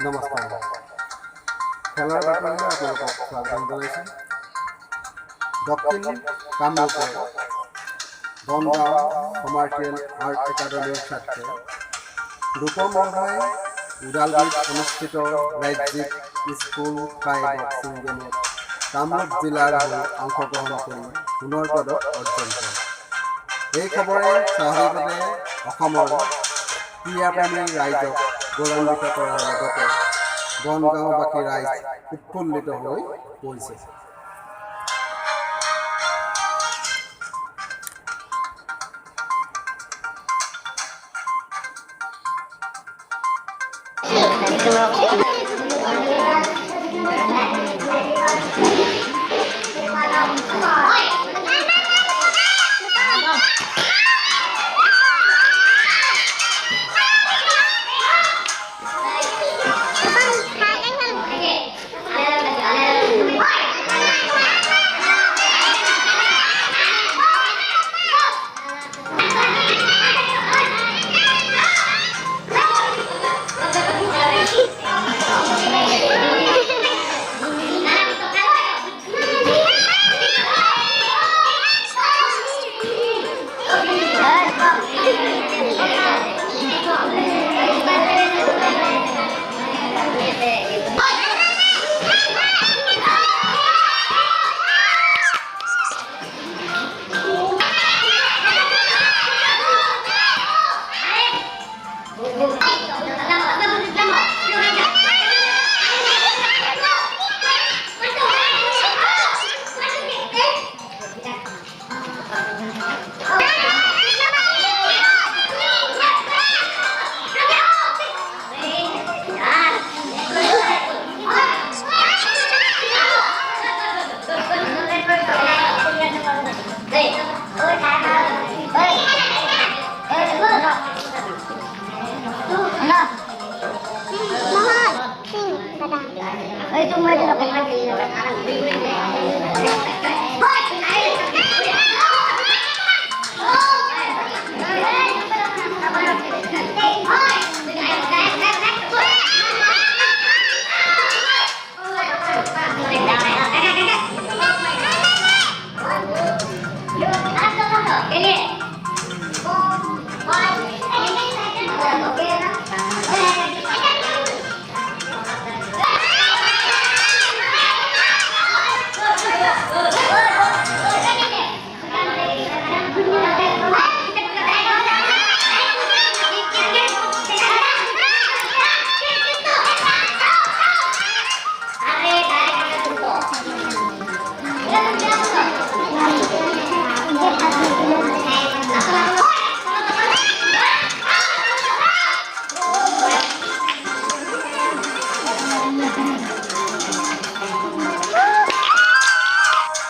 নমস্কাৰ। খেলৰ বাতৰিলৈ আপোনালোকক স্বাগতম জনাইছোঁ। দক্ষিণ কামৰূপৰ বনগাঁও কমাৰ্চিয়েল আৰ্ট একাডেমীৰ ছাত্ৰে ৰূপম বৰভাই ওদালগুৰিত অনুষ্ঠিত ৰাজ্যিক স্কুল ফাই বক্সিং গেমত কামৰূপ জিলাৰ হৈ অংশগ্ৰহণ কৰি সোণৰ পদক অৰ্জন কৰে। এই খবৰে স্বাভাৱিকতে অসমৰ ক্ৰীড়াপ্ৰেমী ৰাইজক গৌৰৱান্বিত কৰাৰ লগতে বনগাঁওবাসী ৰাইজ উৎফুল্লিত হৈ পৰিছে। Itu mah